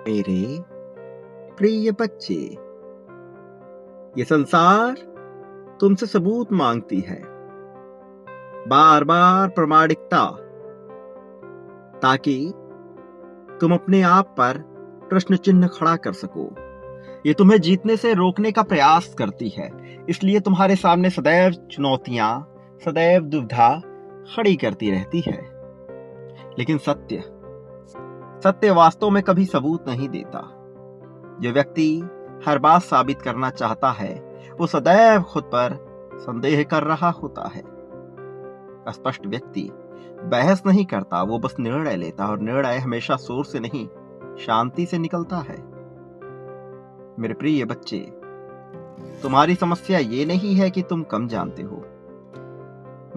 मेरे प्रिय बच्चे, ये संसार तुमसे सबूत मांगती है, बार बार प्रामाणिकता, ताकि तुम अपने आप पर प्रश्न चिन्ह खड़ा कर सको। ये तुम्हें जीतने से रोकने का प्रयास करती है, इसलिए तुम्हारे सामने सदैव चुनौतियां, सदैव दुविधा खड़ी करती रहती है। लेकिन सत्य वास्तव में कभी सबूत नहीं देता। जो व्यक्ति हर बात साबित करना चाहता है, वो सदैव खुद पर संदेह कर रहा होता है। स्पष्ट व्यक्ति बहस नहीं करता, वो बस निर्णय लेता, और निर्णय हमेशा शोर से नहीं, शांति से निकलता है। मेरे प्रिय बच्चे, तुम्हारी समस्या ये नहीं है कि तुम कम जानते हो,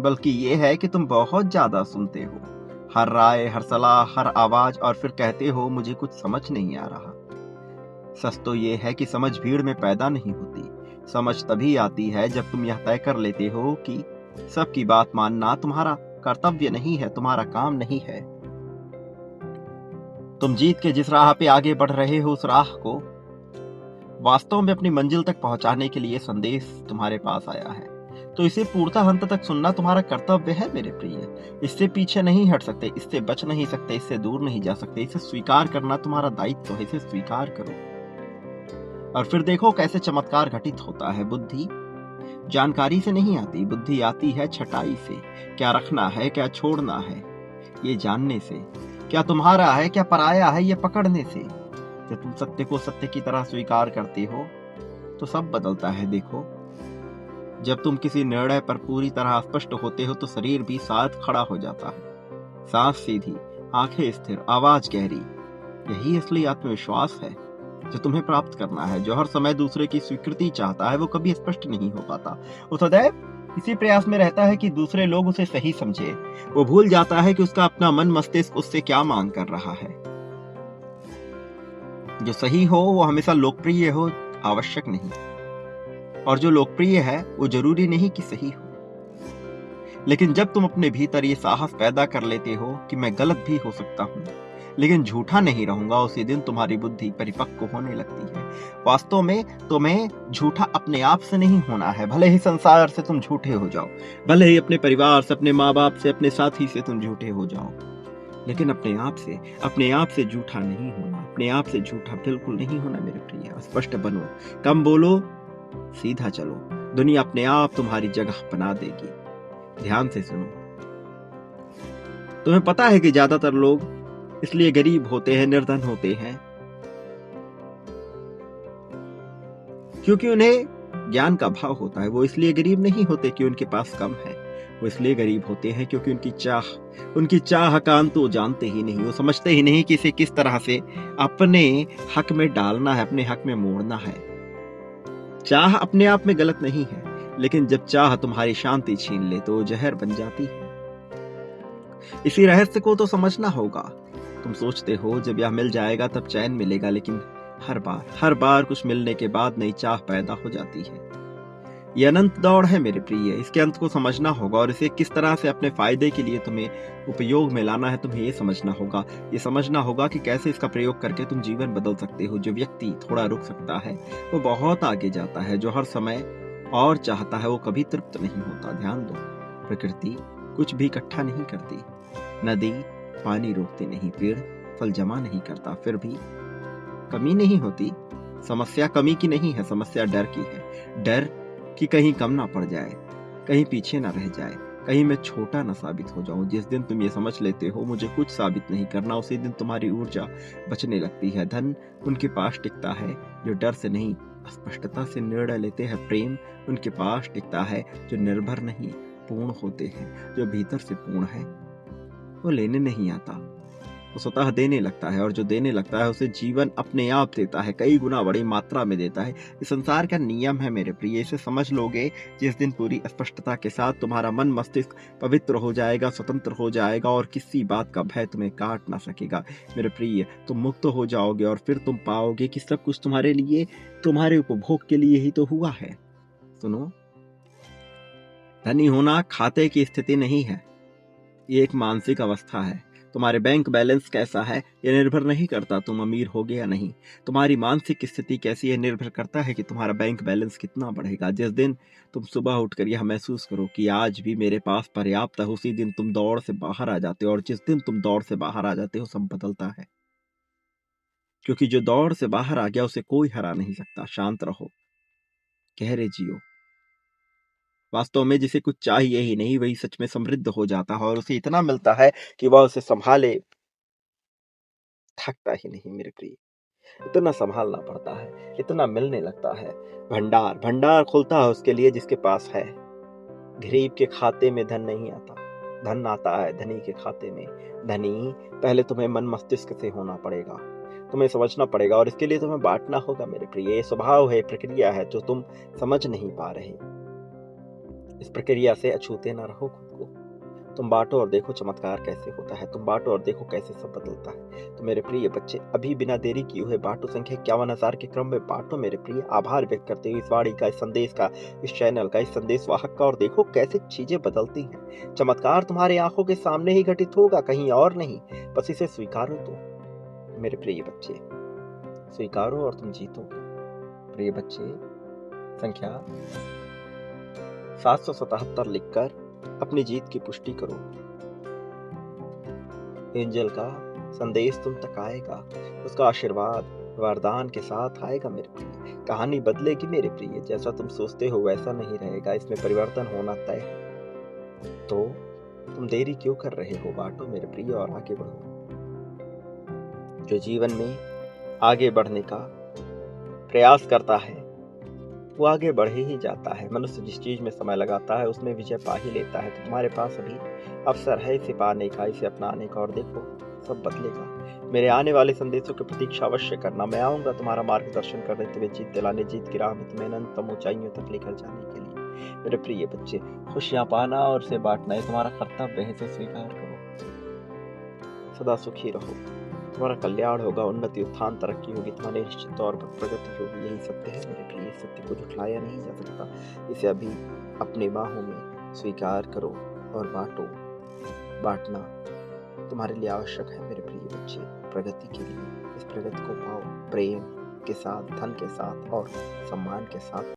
बल्कि ये है कि तुम बहुत ज्यादा सुनते हो। हर राय, हर सलाह, हर आवाज, और फिर कहते हो मुझे कुछ समझ नहीं आ रहा। सच तो ये है कि समझ भीड़ में पैदा नहीं होती। समझ तभी आती है जब तुम यह तय कर लेते हो कि सबकी बात मानना तुम्हारा कर्तव्य नहीं है, तुम्हारा काम नहीं है। तुम जीत के जिस राह पे आगे बढ़ रहे हो, उस राह को वास्तव में अपनी मंजिल तक पहुंचाने के लिए संदेश तुम्हारे पास आया है। तो इसे पूर्णतः अंत तक सुनना तुम्हारा कर्तव्य है मेरे प्रिय। इससे पीछे नहीं हट सकते, इससे बच नहीं सकते, इससे दूर नहीं जा सकते। इसे स्वीकार करना तुम्हारा दायित्व है, इसे स्वीकार करो और फिर देखो कैसे चमत्कार घटित होता है। बुद्धि जानकारी से नहीं आती, बुद्धि आती है छटाई से। क्या रखना है, क्या छोड़ना है, ये जानने से। क्या तुम्हारा है, क्या पराया है, ये पकड़ने से। जब तुम सत्य को सत्य की तरह स्वीकार करते हो तो सब बदलता है। देखो, जब तुम किसी निर्णय पर पूरी तरह स्पष्ट होते हो तो शरीर भी साथ खड़ा हो जाता है। सांस सीधी, आंखें स्थिर, आवाज गहरी। यही असली आत्मविश्वास है जो तुम्हें प्राप्त करना है। जो हर समय दूसरे की स्वीकृति चाहता है, वो कभी स्पष्ट नहीं हो पाता। वो सदैव इसी प्रयास में रहता है कि दूसरे लोग उसे सही समझे। वो भूल जाता है कि उसका अपना मन मस्तिष्क उससे क्या मांग कर रहा है। जो सही हो वो हमेशा लोकप्रिय हो, आवश्यक नहीं। और जो लोकप्रिय है वो जरूरी नहीं कि सही हो। लेकिन जब तुम अपने भीतर ये साहस पैदा कर लेते हो कि मैं गलत भी हो सकता हूँ, लेकिन झूठा नहीं रहूंगा, उसी दिन तुम्हारी बुद्धि परिपक्व होने लगती है। वास्तव में तुम्हें झूठा अपने आप से नहीं होना है। भले ही संसार से तुम झूठे हो जाओ, भले ही अपने परिवार से, अपने माँ बाप से, अपने साथी से तुम झूठे हो जाओ, लेकिन अपने आप से झूठा नहीं होना। अपने आप से झूठा बिल्कुल नहीं होना मेरे प्रिय। स्पष्ट बनो, कम बोलो, सीधा चलो। दुनिया अपने आप तुम्हारी जगह बना देगी। ध्यान से सुनो। तुम्हें पता है कि ज्यादातर लोग इसलिए गरीब होते हैं, निर्धन होते हैं, क्योंकि उन्हें ज्ञान का अभाव होता है। वो इसलिए गरीब नहीं होते कि उनके पास कम है, वो इसलिए गरीब होते हैं क्योंकि उनकी चाह का अंत वो जानते ही नहीं। वो समझते ही नहीं कि इसे किस तरह से अपने हक में डालना है, अपने हक में मोड़ना है। चाह अपने आप में गलत नहीं है, लेकिन जब चाह तुम्हारी शांति छीन ले तो जहर बन जाती है। इसी रहस्य को तो समझना होगा। तुम सोचते हो जब यह मिल जाएगा तब चैन मिलेगा, लेकिन हर बार कुछ मिलने के बाद नई चाह पैदा हो जाती है। यह अनंत दौड़ है मेरे प्रिय। इसके अंत को समझना होगा और इसे किस तरह से अपने फायदे के लिए तुम्हें उपयोग में लाना है, तुम्हें ये समझना होगा। ये समझना होगा कि कैसे इसका प्रयोग करके तुम जीवन बदल सकते हो। जो व्यक्ति थोड़ा रुक सकता है वो बहुत आगे जाता है। जो हर समय और चाहता है वो कभी तृप्त नहीं होता। ध्यान दो, प्रकृति कुछ भी इकट्ठा नहीं करती। नदी पानी रोकती नहीं, पेड़ फल जमा नहीं करता, फिर भी कमी नहीं होती। समस्या कमी की नहीं है, समस्या डर की है। डर कि कहीं कम ना पड़ जाए, कहीं पीछे ना रह जाए, कहीं मैं छोटा ना साबित हो जाऊं। जिस दिन तुम ये समझ लेते हो मुझे कुछ साबित नहीं करना, उसी दिन तुम्हारी ऊर्जा बचने लगती है। धन उनके पास टिकता है जो डर से नहीं, स्पष्टता से निर्णय लेते हैं। प्रेम उनके पास टिकता है जो निर्भर नहीं, पूर्ण होते हैं। जो भीतर से पूर्ण है वो लेने नहीं आता, वो स्वतः देने लगता है, और जो देने लगता है उसे जीवन अपने आप देता है, कई गुना बड़ी मात्रा में देता है। ये संसार का नियम है मेरे प्रिय। इसे समझ लोगे जिस दिन पूरी स्पष्टता के साथ तुम्हारा मन मस्तिष्क पवित्र हो जाएगा, स्वतंत्र हो जाएगा, और किसी बात का भय तुम्हें काट ना सकेगा मेरे प्रिय। तुम मुक्त हो जाओगे और फिर तुम पाओगे कि सब कुछ तुम्हारे लिए, तुम्हारे उपभोग के लिए ही तो हुआ है। सुनो, धनी होना खाते की स्थिति नहीं है, ये एक मानसिक अवस्था है। तुम्हारे बैंक बैलेंस कैसा है ये निर्भर नहीं करता तुम अमीर होगे या नहीं। तुम्हारी मानसिक स्थिति कैसी है निर्भर करता है कि तुम्हारा बैंक बैलेंस कितना बढ़ेगा। जिस दिन तुम सुबह उठकर यह महसूस करो कि आज भी मेरे पास पर्याप्त है, उसी दिन तुम दौड़ से बाहर आ जाते हो। और जिस दिन तुम दौड़ से बाहर आ जाते हो सब बदलता है, क्योंकि जो दौड़ से बाहर आ गया उसे कोई हरा नहीं सकता। शांत रहो, गहरे जियो। वास्तव में जिसे कुछ चाहिए ही नहीं वही सच में समृद्ध हो जाता है और उसे इतना मिलता है कि वह उसे संभाले थकता ही नहीं मेरे प्रिय। इतना संभालना पड़ता है, इतना मिलने लगता है। भंडार भंडार खुलता है उसके लिए जिसके पास है। गरीब के खाते में धन नहीं आता, धन आता है धनी के खाते में। धनी पहले तुम्हें मन मस्तिष्क से होना पड़ेगा, तुम्हें समझना पड़ेगा और इसके लिए तुम्हें बांटना होगा मेरे प्रिय। ये स्वभाव है, प्रक्रिया है जो तुम समझ नहीं पा रहे। इस प्रक्रिया से अछूते ना रहो खुद को। तुम बांटो और देखो चमत्कार कैसे होता है। तुम बांटो और देखो कैसे सब बदलता है। तो मेरे प्रिय बच्चे अभी बिना देरी किए हुए बांटो। संख्या 51,000 के क्रम में बांटो मेरे प्रिय। आभार व्यक्त करते हुए इस वाणी का, इस संदेश का, इस चैनल का, इस संदेश वाहक का, और देखो कैसे चीजें बदलती हैं। चमत्कार तुम्हारी आंखों के सामने ही घटित होगा, कहीं और नहीं। बस इसे स्वीकारो तो मेरे प्रिय बच्चे, स्वीकारो और तुम जीतोगे। प्रिय बच्चे, संख्या 777 लिखकर अपनी जीत की पुष्टि करो। एंजल का संदेश तुम तक आएगा, उसका आशीर्वाद वरदान के साथ आएगा मेरे प्रिय। कहानी बदलेगी मेरे प्रिय। जैसा तुम सोचते हो वैसा नहीं रहेगा, इसमें परिवर्तन होना तय है। तो तुम देरी क्यों कर रहे हो? बांटो मेरे प्रिय और आगे बढ़ो। जो जीवन में आगे बढ़ने का प्रयास करता है वो आगे बढ़ ही जाता है। मनुष्य जिस चीज में समय लगाता है उसमें विजय पा ही लेता है। तो तुम्हारे पास अभी अवसर है इसे पाने का, इसे अपनाने का, और देखो सब बदलेगा। मेरे आने वाले संदेशों की प्रतीक्षा अवश्य करना। मैं आऊंगा तुम्हारा मार्गदर्शन करने, तुम्हें जीत दिलाने, जीत की राह में तुम्हें अनंतम ऊंचाइयों तक लेकर जाने के लिए। मेरे प्रिय बच्चे, खुशियां पाना और उसे बांटना ये तुम्हारा कर्तव्य है, इसे स्वीकार करो। सदा सुखी रहो, तुम्हारा कल्याण होगा, उन्नति, उत्थान, तरक्की होगी, तुम्हारी निश्चित तौर पर प्रगति होगी। यही सत्य है मेरे प्रिय। सत्य को झुठलाया नहीं जा सकता। इसे अभी अपने बाहों में स्वीकार करो और बांटो। बांटना तुम्हारे लिए आवश्यक है मेरे प्रिय बच्चे, प्रगति के लिए। इस प्रगति को पाओ प्रेम के साथ, धन के साथ और सम्मान के साथ।